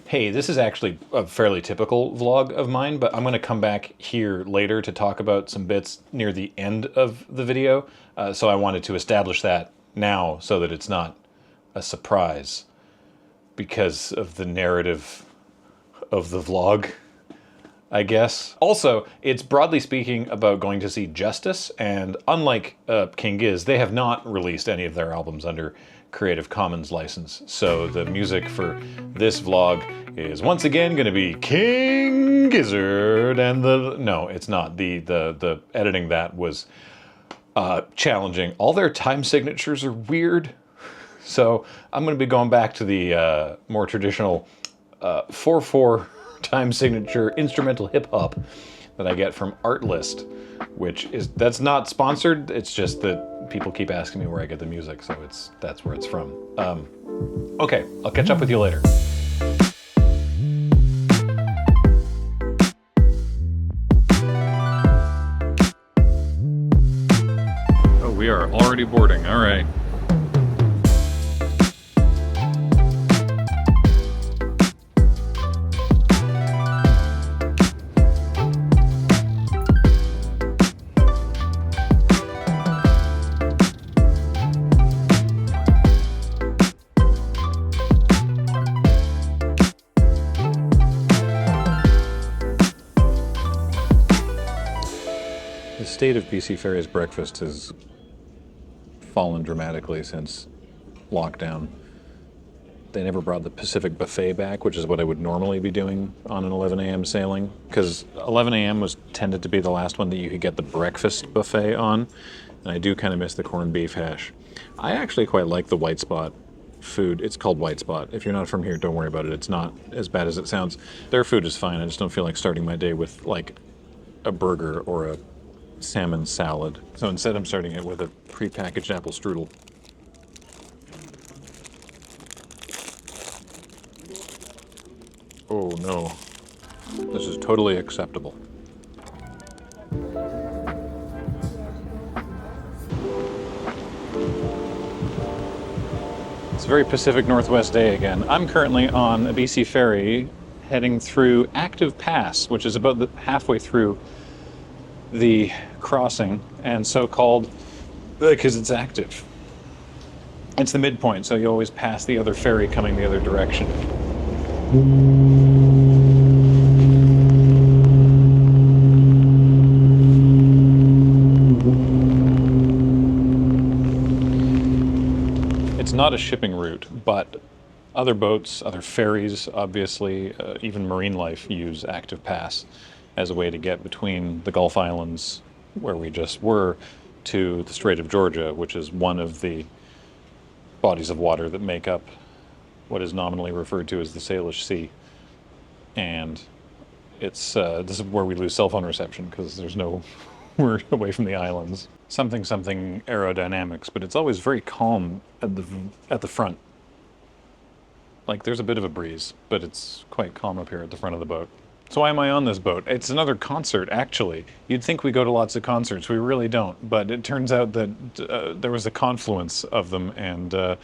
Hey, this is actually a fairly typical vlog of mine, but I'm going to come back here later to talk about some bits near the end of the video. So I wanted to establish that now so that it's not a surprise because of the narrative of the vlog, I guess. Also, it's broadly speaking about going to see Justice, and unlike King Giz, they have not released any of their albums under Creative Commons license. So the music for this vlog is once again going to be King Gizzard, and no, it's not. The editing that was challenging. All their time signatures are weird, so I'm going to be going back to the more traditional 4/4 time signature instrumental hip hop that I get from Artlist, that's not sponsored. It's just that people keep asking me where I get the music, so that's where it's from. Okay, I'll catch up with you later. Oh, we are already boarding. All right. The state of BC Ferry's breakfast has fallen dramatically since lockdown. They never brought the Pacific buffet back, which is what I would normally be doing on an 11 a.m. sailing, because 11 a.m. was tended to be the last one that you could get the breakfast buffet on, and I do kind of miss the corned beef hash. I actually quite like the White Spot food. It's called White Spot. If you're not from here, don't worry about it. It's not as bad as it sounds. Their food is fine. I just don't feel like starting my day with like a burger or a salmon salad. So instead I'm starting it with a prepackaged apple strudel. Oh no, this is totally acceptable. It's a very Pacific Northwest day again. I'm currently on a BC ferry heading through Active Pass, which is about halfway through the crossing, and so called because it's active. It's the midpoint, so you always pass the other ferry coming the other direction. It's not a shipping route, but other boats, other ferries, obviously, even marine life use Active Pass as a way to get between the Gulf Islands, where we just were, to the Strait of Georgia, which is one of the bodies of water that make up what is nominally referred to as the Salish Sea. And it's this is where we lose cell phone reception because we're away from the islands. Something aerodynamics, but it's always very calm at the front. Like there's a bit of a breeze, but it's quite calm up here at the front of the boat. So why am I on this boat? It's another concert, actually. You'd think we go to lots of concerts. We really don't. But it turns out that there was a confluence of them, and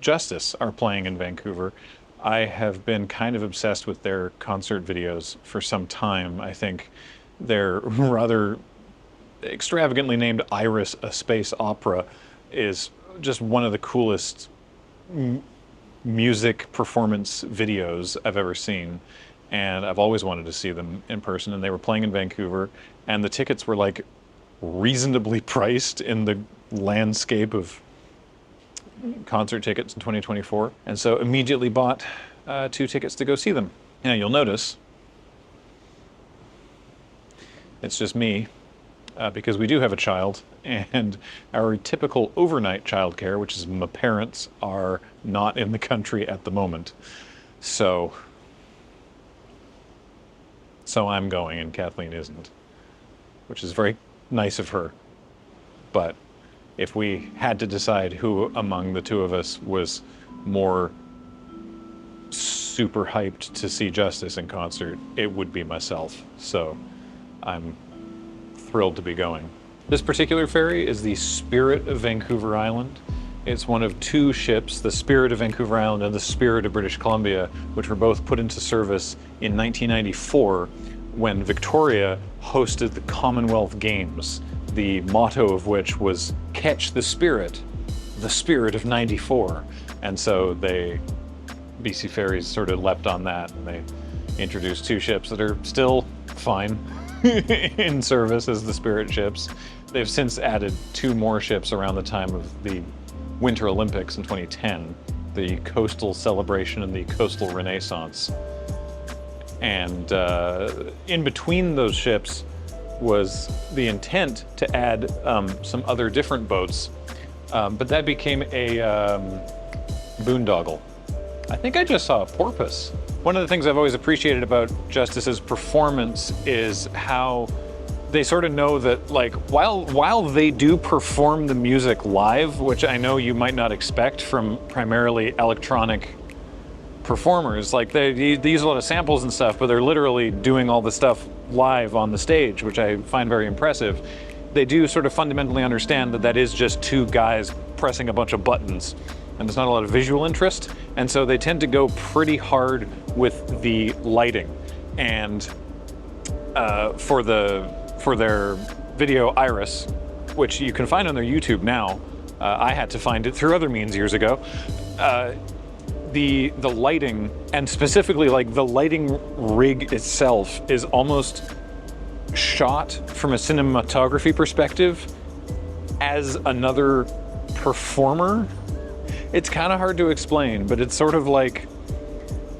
Justice are playing in Vancouver. I have been kind of obsessed with their concert videos for some time. I think their rather extravagantly named Iris, a Space Opera, is just one of the coolest music performance videos I've ever seen. And I've always wanted to see them in person, and they were playing in Vancouver, and the tickets were like reasonably priced in the landscape of concert tickets in 2024, and so immediately bought 2 tickets to go see them. Now you'll notice it's just me, because we do have a child, and our typical overnight childcare, which is my parents, are not in the country at the moment. So I'm going and Kathleen isn't, which is very nice of her. But if we had to decide who among the two of us was more super hyped to see Justice in concert, it would be myself. So I'm thrilled to be going. This particular ferry is the Spirit of Vancouver Island, It's one of two ships, the Spirit of Vancouver Island and the Spirit of British Columbia, which were both put into service in 1994 when Victoria hosted the Commonwealth Games, the motto of which was "Catch the Spirit of '94." And so BC Ferries sort of leapt on that, and they introduced two ships that are still fine in service as the Spirit ships. They've since added two more ships around the time of the Winter Olympics in 2010, the Coastal Celebration and the Coastal Renaissance. And in between those ships was the intent to add some other different boats, but that became a boondoggle. I think I just saw a porpoise. One of the things I've always appreciated about Justice's performance is how they sort of know that, like, while they do perform the music live, which I know you might not expect from primarily electronic performers, like they use a lot of samples and stuff, but they're literally doing all the stuff live on the stage, which I find very impressive. They do sort of fundamentally understand that that is just two guys pressing a bunch of buttons, and there's not a lot of visual interest, and so they tend to go pretty hard with the lighting. And for their video Iris, which you can find on their YouTube now, I had to find it through other means years ago. The lighting, and specifically like the lighting rig itself, is almost shot from a cinematography perspective as another performer. It's kind of hard to explain, but it's sort of like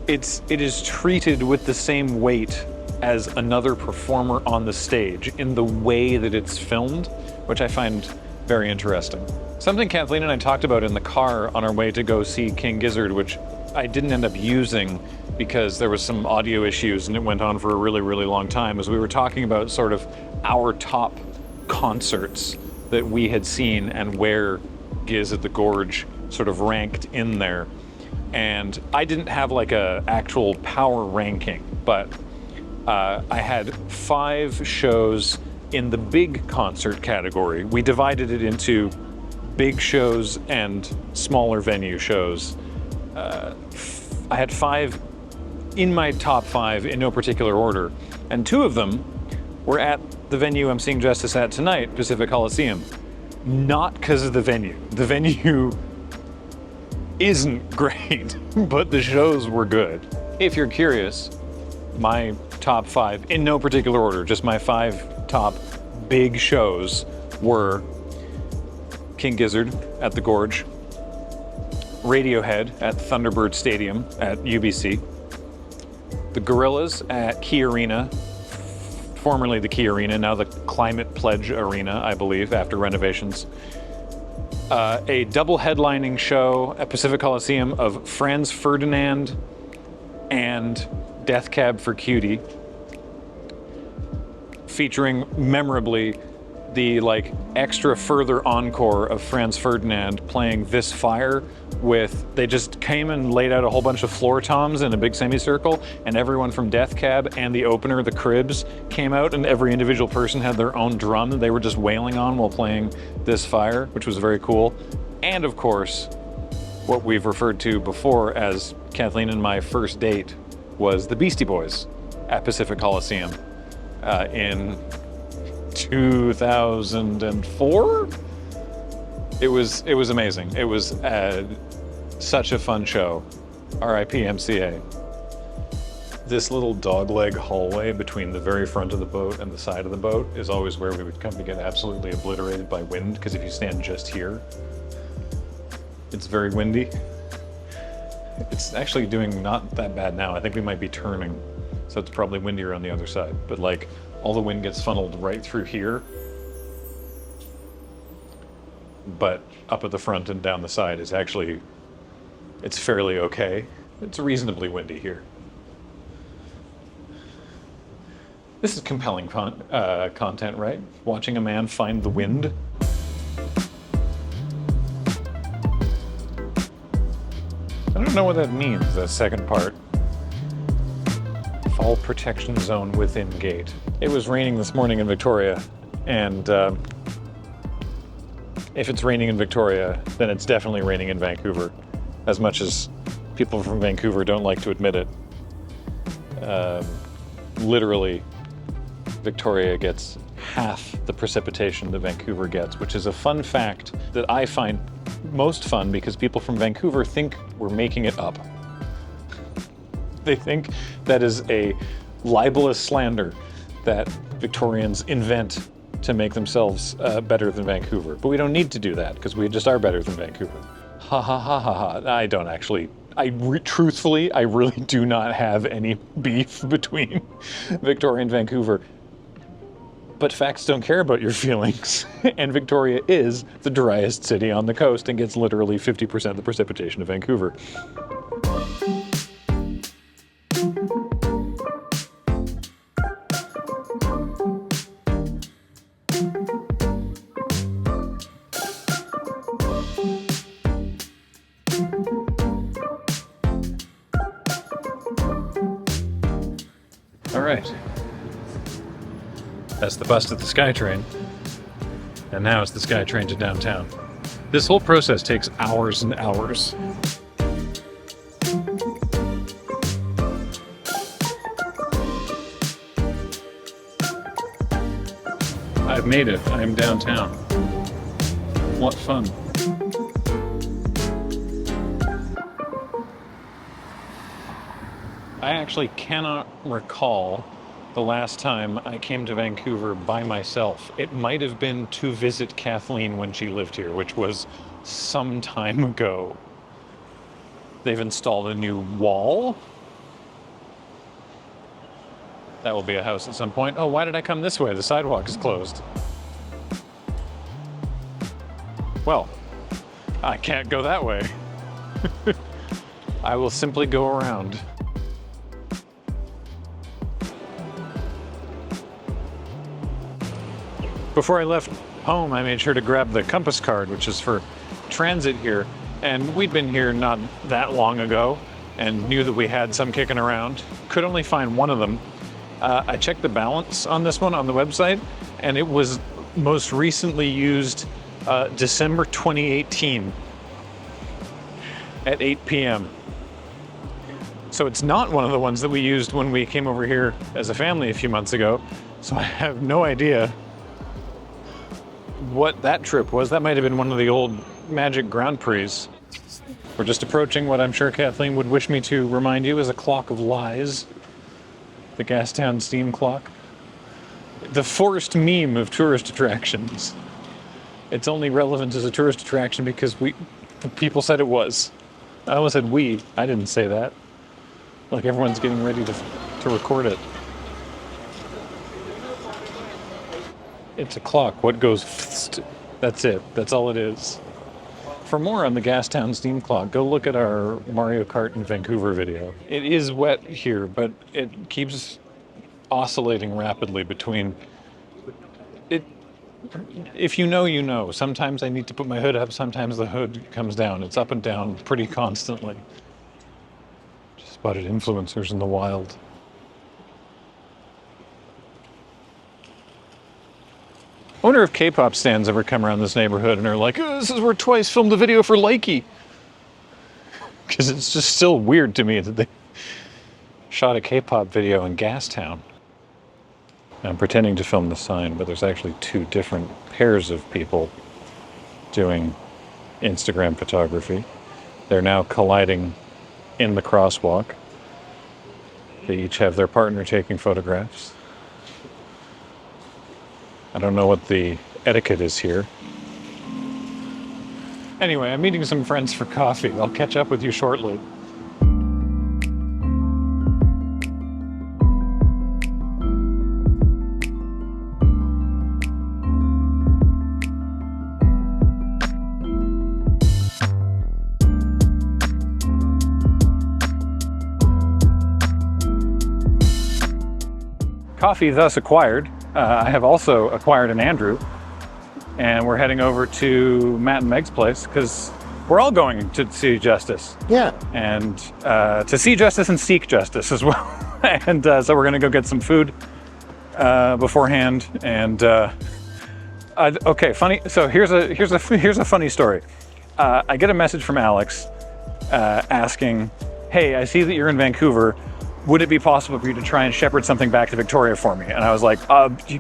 it is treated with the same weight as another performer on the stage in the way that it's filmed, which I find very interesting. Something Kathleen and I talked about in the car on our way to go see King Gizzard, which I didn't end up using because there was some audio issues and it went on for a really, really long time, as we were talking about sort of our top concerts that we had seen and where Giz at the Gorge sort of ranked in there. And I didn't have like a actual power ranking, but I had 5 shows in the big concert category. We divided it into big shows and smaller venue shows. I had 5 in my top 5 in no particular order, and 2 of them were at the venue I'm seeing Justice at tonight, Pacific Coliseum. Not because of the venue. The venue isn't great, but the shows were good. If you're curious, my top 5, in no particular order, just my 5 top big shows were King Gizzard at the Gorge, Radiohead at Thunderbird Stadium at UBC, the Gorillaz at Key Arena, formerly the Key Arena, now the Climate Pledge Arena, I believe, after renovations. A double headlining show at Pacific Coliseum of Franz Ferdinand and Death Cab for Cutie, featuring memorably the like extra further encore of Franz Ferdinand playing This Fire they just came and laid out a whole bunch of floor toms in a big semicircle, and everyone from Death Cab and the opener, the Cribs, came out, and every individual person had their own drum that they were just wailing on while playing This Fire, which was very cool. And of course, what we've referred to before as Kathleen and my first date was the Beastie Boys at Pacific Coliseum in 2004. It was amazing. It was such a fun show. R.I.P. MCA. This little dogleg hallway between the very front of the boat and the side of the boat is always where we would come to get absolutely obliterated by wind, because if you stand just here, it's very windy. It's actually doing not that bad now. I think we might be turning, so it's probably windier on the other side. But like, all the wind gets funneled right through here, but up at the front and down the side is actually, it's fairly okay. It's reasonably windy here. This is compelling content, right? Watching a man find the wind. I don't know what that means, that second part. Fall protection zone within gate. It was raining this morning in Victoria, and If it's raining in Victoria, then it's definitely raining in Vancouver, as much as people from Vancouver don't like to admit it. Literally, Victoria gets half the precipitation that Vancouver gets, which is a fun fact that I find most fun because people from Vancouver think we're making it up. They think that is a libelous slander that Victorians invent to make themselves better than Vancouver. But we don't need to do that because we just are better than Vancouver. Ha ha ha ha ha. I don't actually, truthfully, I really do not have any beef between Victoria and Vancouver. But facts don't care about your feelings. And Victoria is the driest city on the coast and gets literally 50% of the precipitation of Vancouver. All right. That's the bus to the SkyTrain, and now it's the SkyTrain to downtown. This whole process takes hours and hours. I've made it. I'm downtown. What fun. I actually cannot recall the last time I came to Vancouver by myself. It might have been to visit Kathleen when she lived here, which was some time ago. They've installed a new wall. That will be a house at some point. Oh, why did I come this way? The sidewalk is closed. Well, I can't go that way. I will simply go around. Before I left home, I made sure to grab the compass card, which is for transit here. And we'd been here not that long ago and knew that we had some kicking around. Could only find one of them. I checked the balance on this one on the website, and it was most recently used December 2018 at 8 p.m. So it's not one of the ones that we used when we came over here as a family a few months ago. So I have no idea what that trip was. That might have been one of the old Magic Grand Prix. We're just approaching what I'm sure Kathleen would wish me to remind you is a clock of lies. The Gastown steam clock. The forced meme of tourist attractions. It's only relevant as a tourist attraction because people said it was. I almost said we. I didn't say that. Like everyone's getting ready to record it. It's a clock. What goes fst? That's it. That's all it is. For more on the Gastown steam clock, go look at our Mario Kart in Vancouver video. It is wet here, but it keeps oscillating rapidly between it. If you know, you know. Sometimes I need to put my hood up, sometimes the hood comes down. It's up and down pretty constantly. Just spotted influencers in the wild. I wonder if K-pop stans ever come around this neighborhood and are like, oh, this is where Twice filmed a video for Likey. Because it's just still weird to me that they shot a K-pop video in Gastown. I'm pretending to film the sign, but there's actually two different pairs of people doing Instagram photography. They're now colliding in the crosswalk. They each have their partner taking photographs. I don't know what the etiquette is here. Anyway, I'm meeting some friends for coffee. I'll catch up with you shortly. Coffee thus acquired. I have also acquired an Andrew, and we're heading over to Matt and Meg's place because we're all going to see justice. Yeah. And to see justice and seek justice as well. And so we're going to go get some food beforehand and Okay, funny. So here's a funny story. I get a message from Alex asking, "Hey, I see that you're in Vancouver. Would it be possible for you to try and shepherd something back to Victoria for me?" And I was like,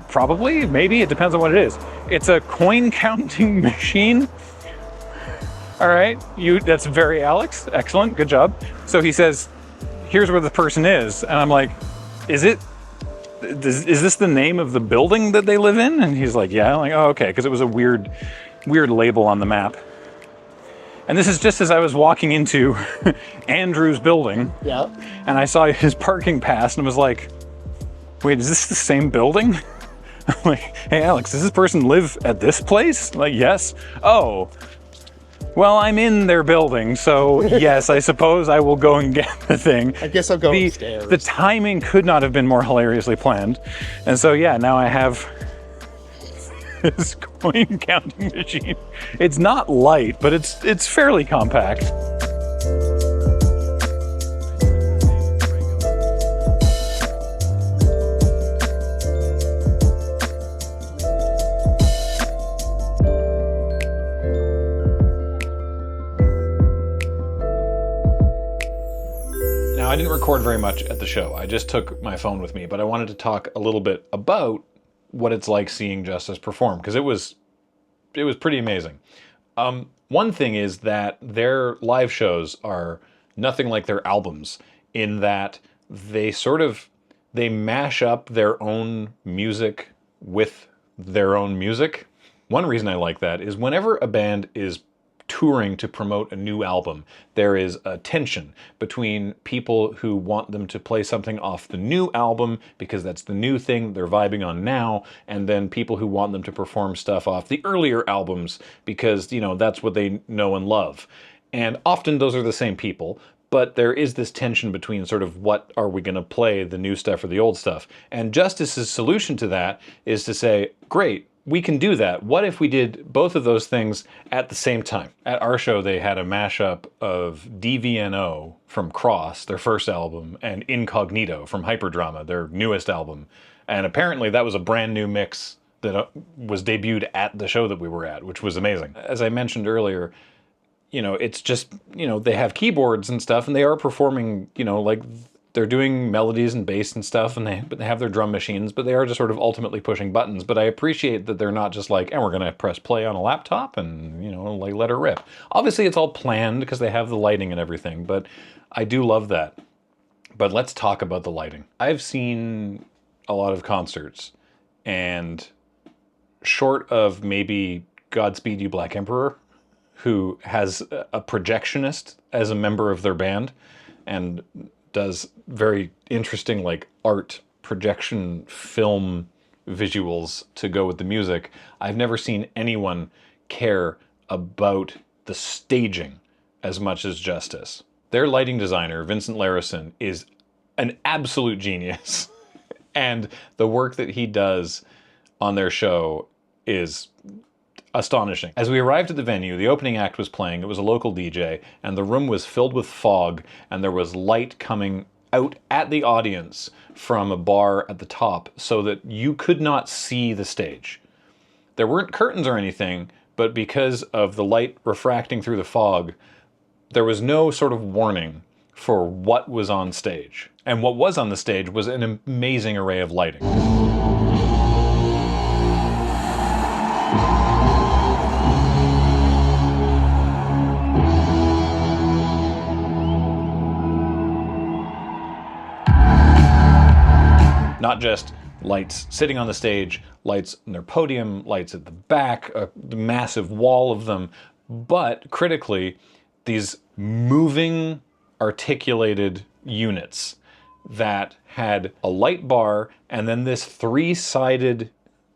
probably, maybe. It depends on what it is. It's a coin counting machine. All right, that's very Alex. Excellent, good job. So he says, "Here's where the person is," and I'm like, "Is this the name of the building that they live in?" And he's like, "Yeah." I'm like, "Oh, okay," because it was a weird label on the map. And this is just as I was walking into Andrew's building. Yeah. And I saw his parking pass and was like, "Wait, is this the same building?" I'm like, "Hey, Alex, does this person live at this place?" I'm like, "Yes." "Oh, well, I'm in their building, so yes, I suppose I will go and get the thing." I guess I'll go upstairs. The timing could not have been more hilariously planned. And so, yeah, now I have this coin counting machine. It's not light, but it's fairly compact. Now, I didn't record very much at the show. I just took my phone with me, but I wanted to talk a little bit about what it's like seeing Justice perform, because it was pretty amazing. One thing is that their live shows are nothing like their albums in that they mash up their own music with their own music. One reason I like that is whenever a band is touring to promote a new album, there is a tension between people who want them to play something off the new album because that's the new thing they're vibing on now, and then people who want them to perform stuff off the earlier albums because, you know, that's what they know and love. And often those are the same people, but there is this tension between sort of what are we going to play, the new stuff or the old stuff. And Justice's solution to that is to say, great, we can do that. What if we did both of those things at the same time? At our show, they had a mashup of DVNO from Cross, their first album, and Incognito from Hyperdrama, their newest album. And apparently that was a brand new mix that was debuted at the show that we were at, which was amazing. As I mentioned earlier, you know, it's just, you know, they have keyboards and stuff, and they are performing, you know, like they're doing melodies and bass and stuff, and they have their drum machines, but they are just sort of ultimately pushing buttons. But I appreciate that they're not just like, and we're going to press play on a laptop and, you know, like let her rip. Obviously, it's all planned because they have the lighting and everything, but I do love that. But let's talk about the lighting. I've seen a lot of concerts, and short of maybe Godspeed You Black Emperor, who has a projectionist as a member of their band, and does very interesting like art projection film visuals to go with the music. I've never seen anyone care about the staging as much as Justice. Their lighting designer, Vincent Larison, is an absolute genius. And the work that he does on their show is astonishing. As we arrived at the venue, the opening act was playing. It was a local DJ, and the room was filled with fog, and there was light coming out at the audience from a bar at the top so that you could not see the stage. There weren't curtains or anything, but because of the light refracting through the fog, there was no sort of warning for what was on stage. And what was on the stage was an amazing array of lighting. Not just lights sitting on the stage, lights in their podium, lights at the back, a massive wall of them, but critically, these moving, articulated units that had a light bar and then this three-sided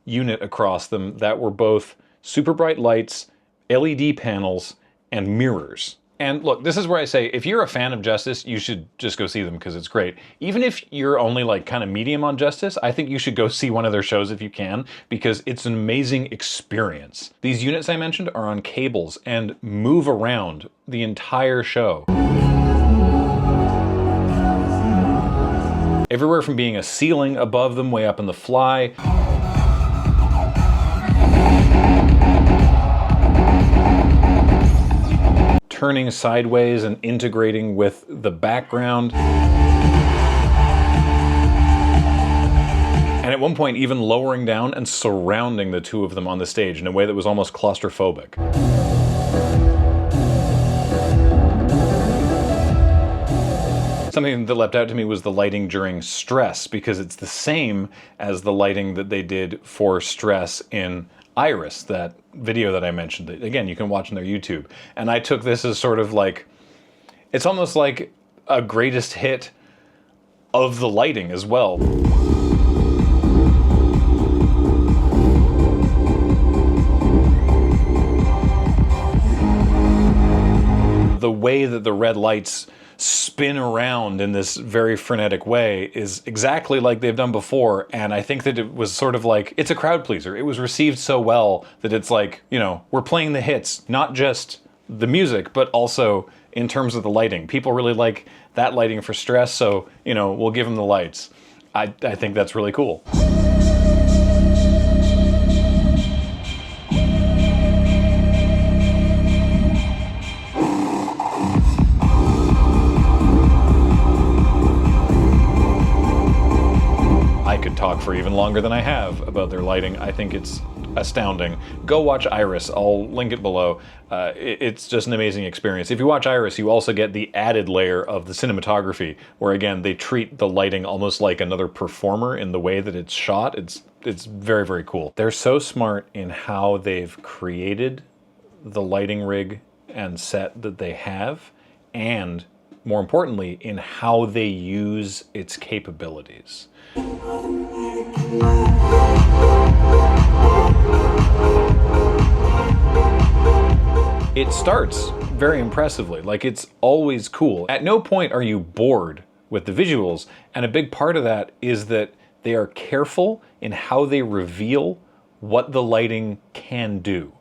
unit across them that were both super bright lights, LED panels, and mirrors. And look, this is where I say, if you're a fan of Justice, you should just go see them because it's great. Even if you're only like kind of medium on Justice, I think you should go see one of their shows if you can, because it's an amazing experience. These units I mentioned are on cables and move around the entire show. Everywhere from being a ceiling above them way up in the fly, turning sideways and integrating with the background. And at one point even lowering down and surrounding the two of them on the stage in a way that was almost claustrophobic. Something that leapt out to me was the lighting during Stress, because it's the same as the lighting that they did for Stress in Iris, that video that I mentioned. Again, you can watch on their YouTube. And I took this as sort of like, it's almost like a greatest hit of the lighting as well. The way that the red lights spin around in this very frenetic way is exactly like they've done before, and I think that it was sort of like, it's a crowd pleaser. It was received so well that it's like, you know, we're playing the hits, not just the music, but also in terms of the lighting. People really like that lighting for Stress, so, you know, we'll give them the lights. I think that's really cool. I could talk for even longer than I have about their lighting. I think it's astounding. Go watch Iris. I'll link it below. It's just an amazing experience. If you watch Iris, you also get the added layer of the cinematography, where again, they treat the lighting almost like another performer in the way that it's shot. It's very, very cool. They're so smart in how they've created the lighting rig and set that they have, and more importantly, in how they use its capabilities. It starts very impressively, like it's always cool. At no point are you bored with the visuals, and a big part of that is that they are careful in how they reveal what the lighting can do.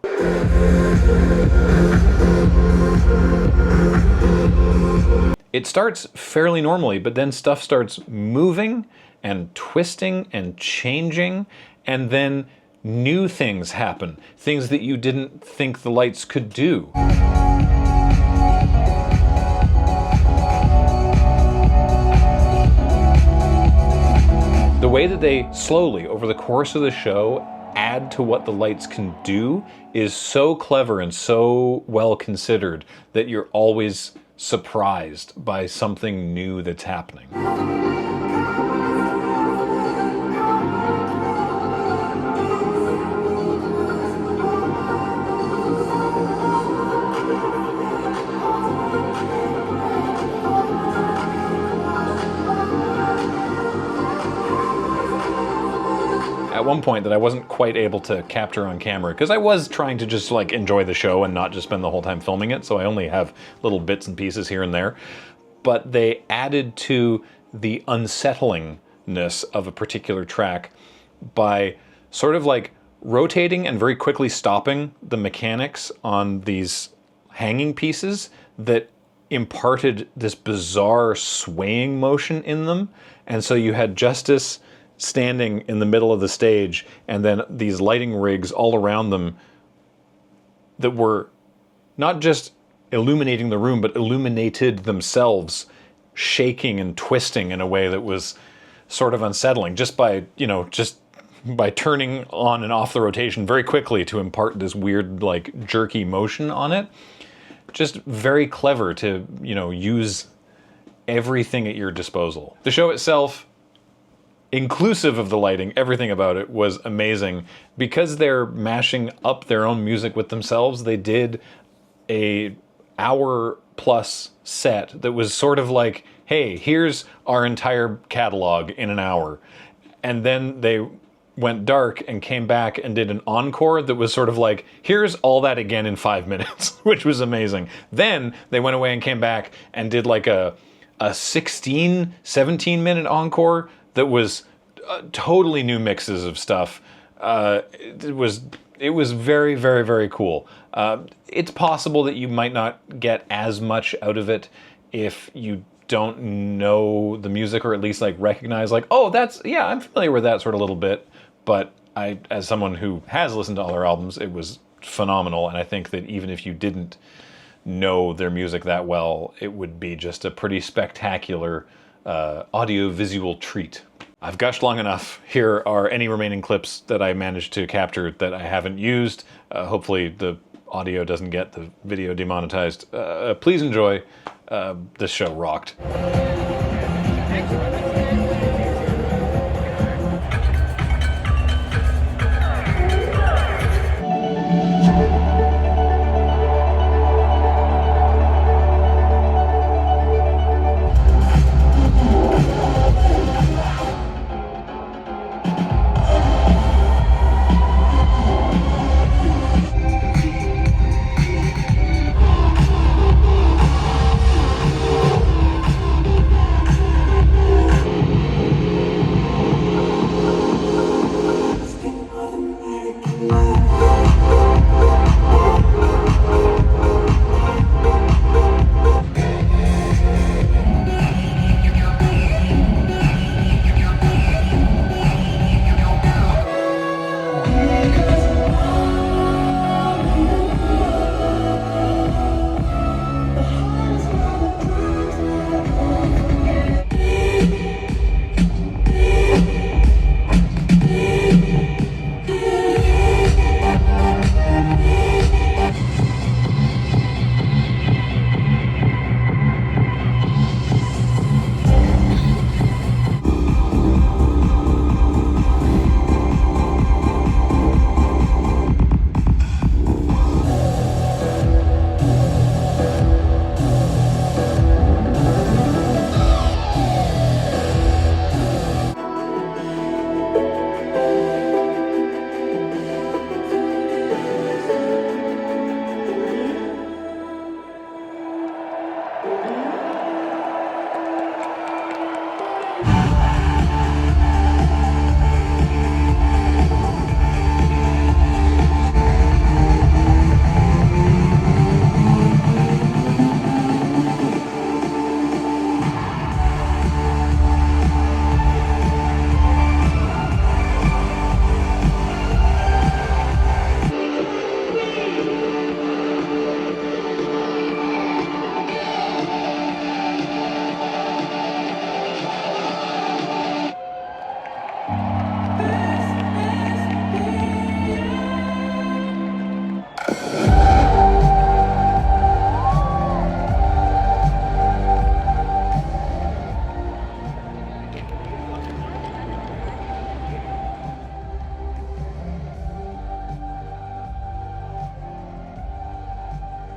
It starts fairly normally, but then stuff starts moving and twisting and changing, and then new things happen, things that you didn't think the lights could do. The way that they slowly, over the course of the show, add to what the lights can do is so clever and so well considered that you're always surprised by something new that's happening. At one point that I wasn't quite able to capture on camera, because I was trying to just like enjoy the show and not just spend the whole time filming it, so I only have little bits and pieces here and there. But they added to the unsettlingness of a particular track by sort of like rotating and very quickly stopping the mechanics on these hanging pieces that imparted this bizarre swaying motion in them. And so you had Justice standing in the middle of the stage, and then these lighting rigs all around them that were not just illuminating the room, but illuminated themselves, shaking and twisting in a way that was sort of unsettling, just by, you know, just by turning on and off the rotation very quickly to impart this weird, like, jerky motion on it. Just very clever to, you know, use everything at your disposal. The show itself, inclusive of the lighting, everything about it was amazing. Because they're mashing up their own music with themselves, they did a hour-plus set that was sort of like, hey, here's our entire catalog in an hour. And then they went dark and came back and did an encore that was sort of like, here's all that again in 5 minutes, which was amazing. Then they went away and came back and did like a 16, 17-minute encore that was totally new mixes of stuff. It was very, very, very cool. It's possible that you might not get as much out of it if you don't know the music, or at least like recognize like, oh, that's, yeah, I'm familiar with that sort of little bit. But I, as someone who has listened to all their albums, it was phenomenal. And I think that even if you didn't know their music that well, it would be just a pretty spectacular audio-visual treat. I've gushed long enough. Here are any remaining clips that I managed to capture that I haven't used. Hopefully the audio doesn't get the video demonetized. Please enjoy. This show rocked.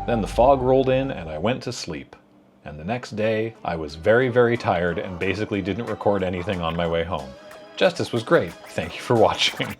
Then the fog rolled in and I went to sleep. And the next day, I was very, very tired and basically didn't record anything on my way home. Justice was great. Thank you for watching.